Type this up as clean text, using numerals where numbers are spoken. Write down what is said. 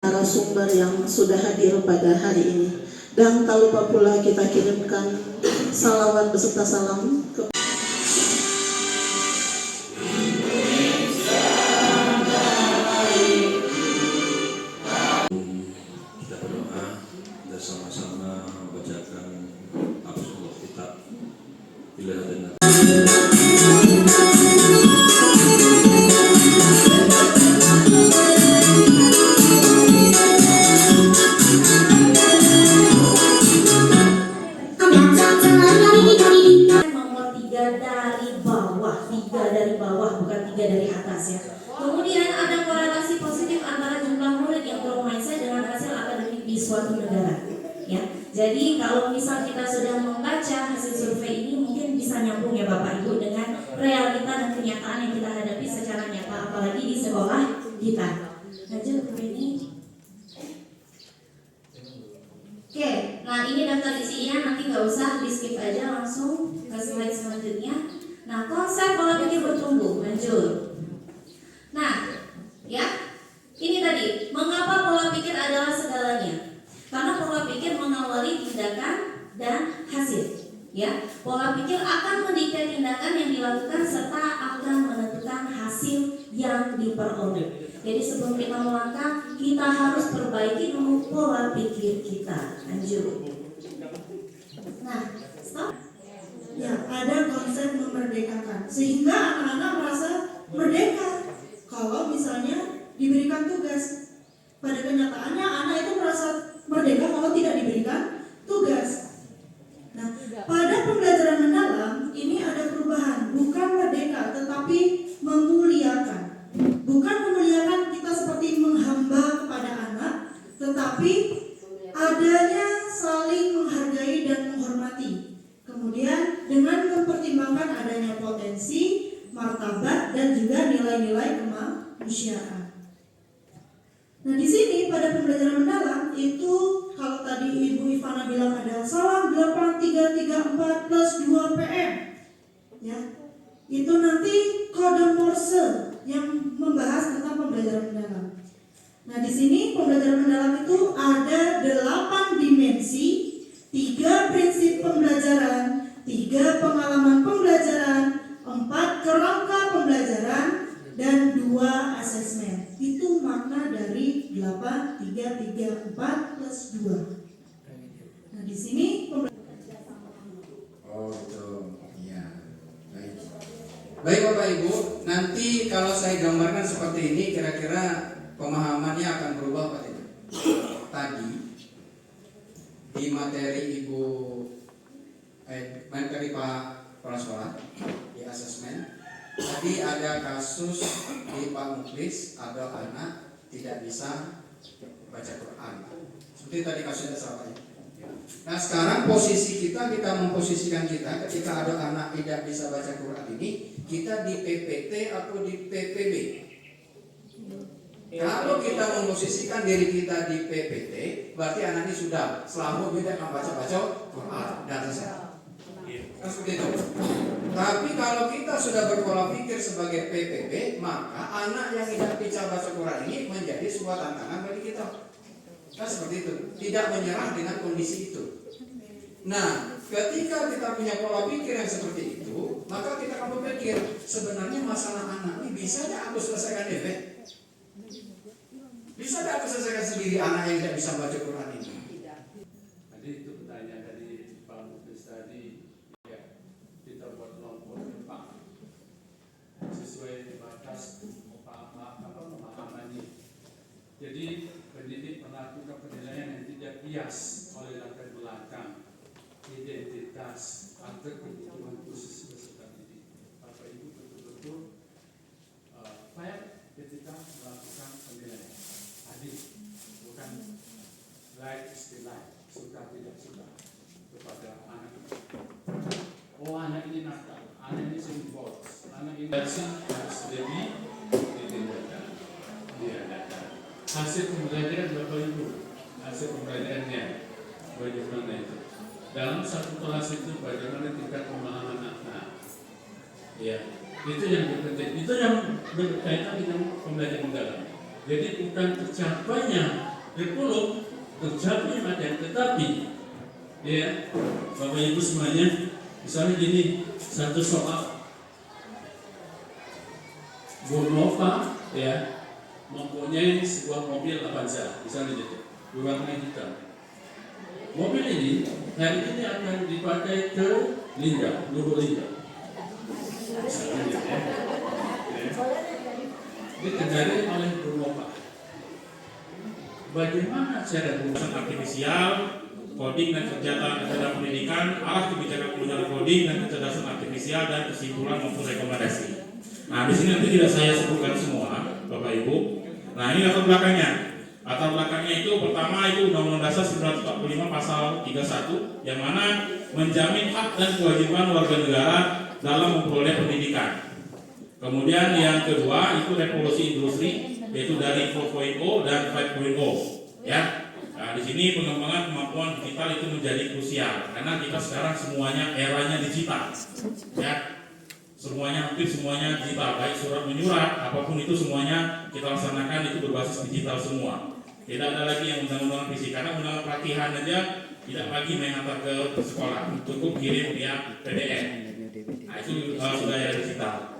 narasumber yang sudah hadir pada hari ini. Dan tak lupa pula kita kirimkan salawat beserta salam ke kita berdoa dan sama-sama membacakan Absolut Kitab Pilihan dan dari bawah, bukan 3 dari atas ya. Kemudian ada korelasi positif antara jumlah murid yang grow mindset dengan hasil akademik di suatu negara. Ya, jadi kalau misal kita sudah membaca hasil survei ini mungkin bisa nyambung ya Bapak Ibu dengan realita dan kenyataan yang kita hadapi secara nyata, apalagi di sekolah kita. Lanjut ke ini. Oke, nah ini daftar isinya, nanti nggak usah di skip aja, langsung ke slide selanjutnya. Nah, konsep pola pikir bertumbuh, lanjut. Nah, ya, ini tadi, mengapa pola pikir adalah segalanya? Karena pola pikir mengawali tindakan dan hasil. Ya, pola pikir akan mendikte tindakan yang dilakukan serta akan menentukan hasil yang diperoleh. Jadi sebelum kita melangkah, kita harus perbaiki dulu pola pikir kita. Lanjut. Nah, stop. Ya, ada konsep memerdekakan sehingga anak-anak merasa merdeka kalau misalnya diberikan tugas. Pada kenyataannya anak itu merasa merdeka kalau tidak diberikan tugas. Nah, pada pembelajaran mendalam ini ada perubahan, bukan merdeka tetapi memuliakan. Bukan memuliakan kita seperti menghamba kepada anak, tetapi adanya saling menghargai dan menghormati. Kemudian dengan mempertimbangkan adanya potensi, martabat dan juga nilai-nilai kemanusiaan. Nah, di sini pada pembelajaran mendalam itu kalau tadi Ibu Ivana bilang ada salam 8334 plus 2 PM. Ya. Itu nanti kode Morse yang membahas tentang pembelajaran mendalam. Nah, di sini pembelajaran mendalam itu ada 8 dimensi, 3 prinsip pembelajaran, 3 pengalaman pembelajaran, 4 kerangka pembelajaran, dan 2 asesmen. Itu makna dari 8, 3, 3, 4 plus 2. Nah, di sini Oh, betul. Iya. Baik. Baik Bapak Ibu, nanti kalau saya gambarkan seperti ini kira-kira pemahamannya akan berubah Pak tidak? Tadi di materi Ibu materi Pak Prasola di asesmen tadi ada kasus di Pak Muklis ada anak tidak bisa baca Quran seperti tadi kasusnya sahabatnya. Nah sekarang posisi kita memposisikan kita ketika ada anak tidak bisa baca Quran ini kita di PPT atau di PPB. Kalau kita memposisikan diri kita di PPT, berarti anak ini sudah selama tidak akan baca Quran dan selesai. Kan seperti itu. Tapi kalau kita sudah berpola pikir sebagai PPB, maka anak yang tidak bisa baca Quran ini menjadi sebuah tantangan bagi kita. Kan seperti itu. Tidak menyerah dengan kondisi itu. Nah, ketika kita punya pola pikir yang seperti itu, maka kita akan berpikir sebenarnya masalah anak ini bisa tidak aku selesaikan DP? Bisa tidak aku selesaikan sendiri anak yang tidak bisa baca Quran ini? Jadi itu pertanyaan dari Pak Muklis tadi, ya, kita buat kelompok Pak sesuai batas pemahamannya. Jadi pendidik melakukan penilaian yang tidak bias oleh latar belakang, identitas atau kebutuhan khusus peserta didik. Bapak Ibu betul-betul fair ketika melakukan penilaian. Adik, bukan like istilah suka tidak suka kepada anak. Oh anak ini nakal, anak ini simbol, anak ini harus lebih ditindak, diadakan. Hasil pembelajaran Bapak Ibu, hasil pembelajarannya bagaimana itu? Dalam satu kelas itu bagaimana tingkat pemahaman anak? Ya, itu yang penting. Itu yang berkaitan dengan pembelajaran mendalam. Jadi bukan tercapainya Develop terjadi ada tetapi ya Bapak Ibu semuanya, misalnya gini, satu soal Bu Nova ya mempunyai sebuah mobil Avanza misalnya gitu, berwarna hitam. Mobil ini hari ini akan dipakai ke Linda, Lubuk Linda. Misalnya gitu ya. Dikendarai oleh Bu Nova. Bagaimana cara Kecerdasan artifisial, coding dan kecerdasan pendidikan, alat kebijakan pengujian coding dan kecerdasan artifisial, dan kesimpulan maupun rekomendasi. Nah, di sini nanti tidak saya sebutkan semua, Bapak Ibu. Nah, ini latar belakangnya. Latar belakangnya itu pertama itu Undang-Undang Dasar 1945 pasal 31 yang mana menjamin hak dan kewajiban warga negara dalam memperoleh pendidikan. Kemudian yang kedua itu revolusi industri, yaitu dari 4.0 dan 5.0 ya. Nah, di sini pengembangan kemampuan digital itu menjadi krusial karena kita sekarang semuanya eranya digital ya. Semuanya, hampir semuanya digital, baik surat menyurat apapun itu semuanya kita laksanakan itu berbasis digital semua. Tidak ada lagi yang undang-undang fisik, karena undang pelatihan aja tidak lagi mengantar ke sekolah, cukup kirim via PDF. Nah, itu sudah ya digital.